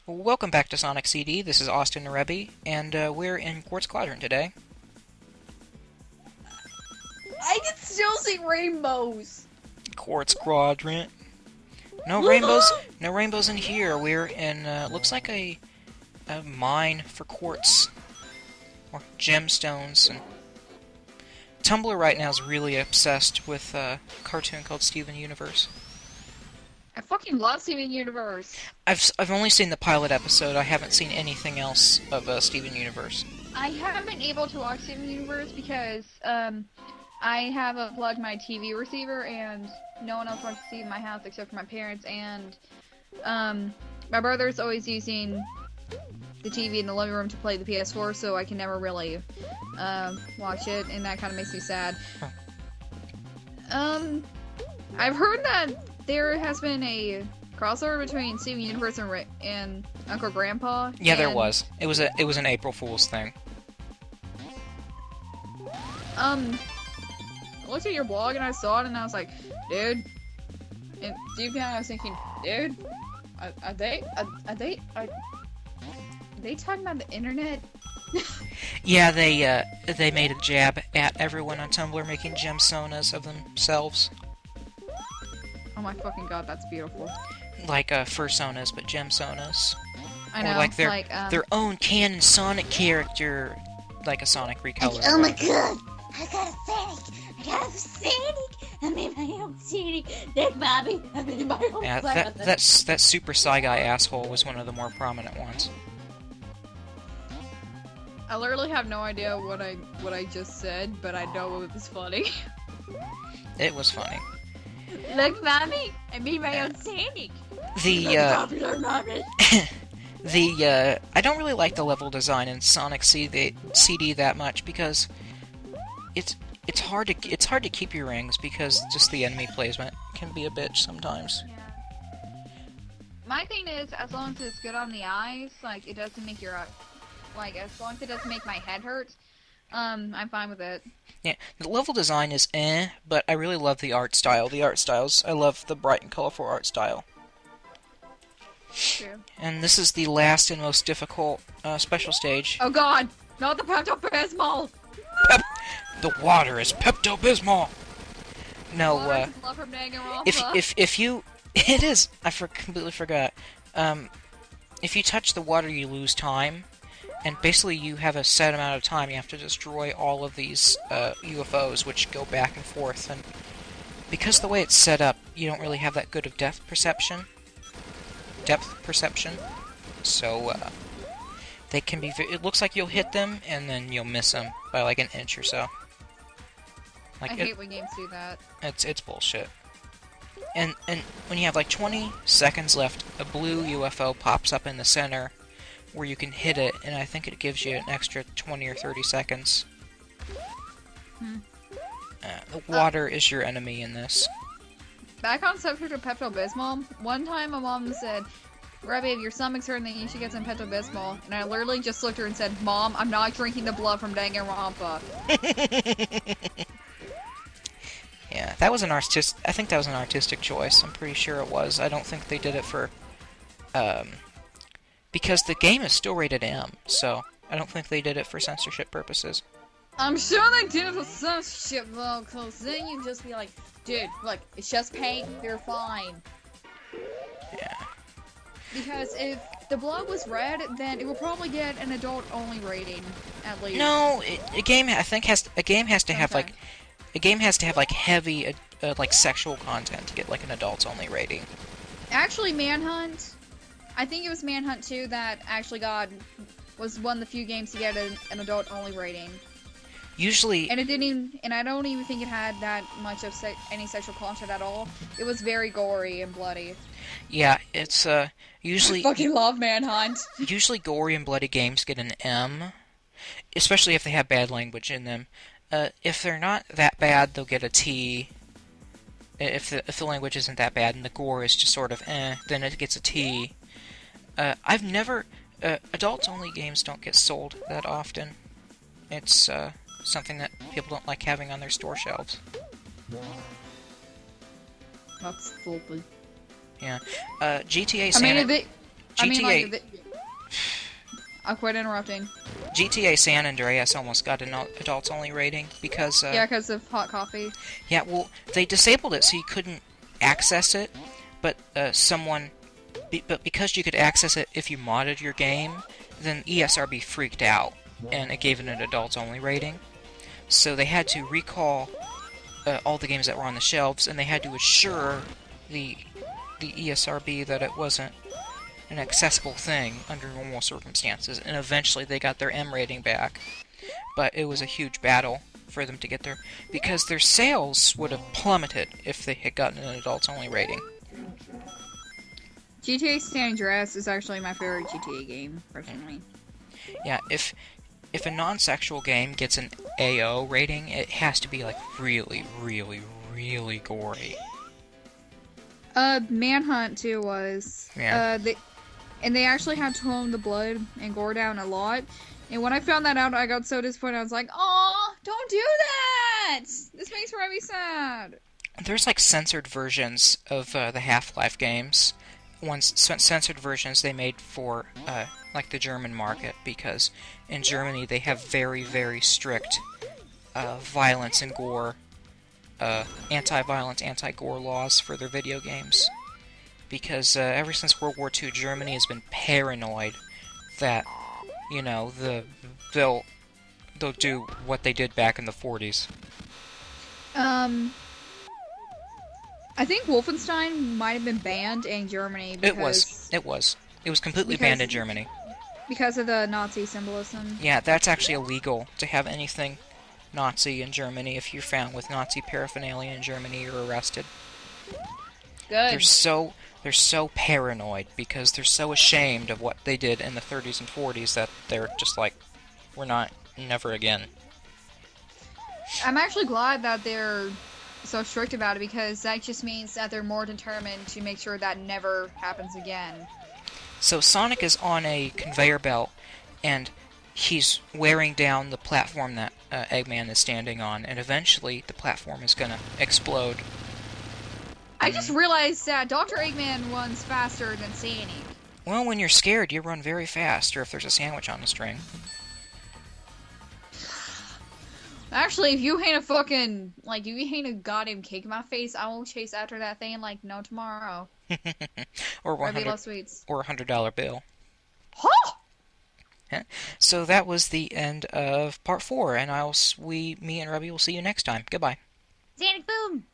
Welcome back to Sonic CD. This is Austin Rebby, and we're in Quartz Quadrant today. I can still see rainbows. Quartz Quadrant. No rainbows in here. We're in looks like a mine for quartz or gemstones. And Tumblr right now is really obsessed with a cartoon called Steven Universe. I fucking love Steven Universe. I've only seen the pilot episode. I haven't seen anything else of Steven Universe. I haven't been able to watch Steven Universe because I have unplugged my TV receiver and no one else watches TV in my house except for my parents, and my brother's always using the TV in the living room to play the PS4, so I can never really watch it, and that kind of makes me sad. Huh. I've heard that there has been a crossover between Steven Universe and Uncle Grandpa. Yeah, there was. It was an April Fool's thing. I looked at your blog and I saw it and I was like, dude. And deep down I was thinking, dude, are they talking about the internet? Yeah, they made a jab at everyone on Tumblr making gemstonas of themselves. Oh my fucking god, that's beautiful. Like fursonas, but gemsonas. I know, or like their own canon Sonic character, like a Sonic recolor. Oh my god, I got a Sonic, I made my own Sonic, that Bobby, I made my own Yeah, that Super Psy Guy asshole was one of the more prominent ones. I literally have no idea what I just said, but I know it was funny. It was funny. Look, Mommy, I made my own Sonic. I don't really like the level design in Sonic CD that much because it's hard to keep your rings because just the enemy placement can be a bitch sometimes. Yeah. My thing is, as long as it's good on the eyes, like it doesn't make your as long as it doesn't make my head hurt, I'm fine with it. Yeah, the level design is but I really love the art style. I love the bright and colorful art style. True. And this is the last and most difficult special stage. Oh god! Not the Pepto-Bismol! The water is Pepto-Bismol! No, Water is love from Danganronpa. if you... It is! Completely forgot. If you touch the water, you lose time. And basically, you have a set amount of time. You have to destroy all of these UFOs, which go back and forth. And because the way it's set up, you don't really have that good of depth perception. So, they can be... It looks like you'll hit them, and then you'll miss them by like an inch or so. I hate when games do that. It's bullshit. And when you have like 20 seconds left, a blue UFO pops up in the center where you can hit it, and I think it gives you an extra 20 or 30 seconds. The water is your enemy in this. Back on subject of Pepto-Bismol, one time my mom said, Rebby, if your stomach's hurting, you should get some Pepto-Bismol. And I literally just looked at her and said, Mom, I'm not drinking the blood from Danganronpa. Yeah, that was I think that was an artistic choice. I'm pretty sure it was. I don't think they did it for, because the game is still rated M, so I don't think they did it for censorship purposes. I'm sure they did it for censorship, though, because then you'd just be like, dude, look, it's just paint, you're fine. Yeah. Because if the blood was red, then it would probably get an adult-only rating, at least. No, a game has to have like heavy like sexual content to get like an adults-only rating. Actually, Manhunt, I think it was Manhunt 2 that actually was one of the few games to get an adult-only rating. Usually, and I don't even think it had that much of any sexual content at all. It was very gory and bloody. Yeah, it's usually... I fucking love Manhunt. Usually gory and bloody games get an M, especially if they have bad language in them. If they're not that bad, they'll get a T. If the language isn't that bad and the gore is just sort of then it gets a T. I've never... adults-only games don't get sold that often. It's something that people don't like having on their store shelves. That's stupid. Yeah. GTA I San... mean, I'll quit interrupting. GTA San Andreas almost got an adults-only rating because... Yeah, because of hot coffee. Yeah, well, they disabled it so you couldn't access it, but but because you could access it if you modded your game, then ESRB freaked out, and it gave it an adults-only rating. So they had to recall all the games that were on the shelves, and they had to assure the ESRB that it wasn't an accessible thing under normal circumstances, and eventually they got their M rating back. But it was a huge battle for them to get there, because their sales would have plummeted if they had gotten an adults-only rating. GTA San Andreas is actually my favorite GTA game, personally. Yeah, if a non-sexual game gets an AO rating, it has to be like really, really, really gory. Manhunt too was. Yeah. They actually had to tone the blood and gore down a lot. And when I found that out, I got so disappointed. I was like, "Aw, don't do that! This makes Remy sad." There's like censored versions of the Half-Life games. Censored versions they made for like the German market, because in Germany they have very, very strict violence and gore, anti-violence, anti-gore laws for their video games. Because ever since World War II, Germany has been paranoid that, you know, they'll do what they did back in the 40s. I think Wolfenstein might have been banned in Germany because... It was completely banned in Germany. Because of the Nazi symbolism. Yeah, that's actually illegal to have anything Nazi in Germany. If you're found with Nazi paraphernalia in Germany, you're arrested. Good. They're so paranoid because they're so ashamed of what they did in the 30s and 40s that they're just like, we're not, never again. I'm actually glad that they're so strict about it, because that just means that they're more determined to make sure that never happens again. So Sonic is on a conveyor belt, and he's wearing down the platform that Eggman is standing on, and eventually the platform is gonna explode. I just realized that Dr. Eggman runs faster than Sonic. Well, when you're scared, you run very fast, or if there's a sandwich on the string. Actually, if you ain't a fucking, like, if you ain't a goddamn cake in my face, I will chase after that thing like no tomorrow. Or Ruby loves sweets. or $100 bill. Huh! Yeah. So that was the end of part 4, and me and Ruby will see you next time. Goodbye. Sonic Boom!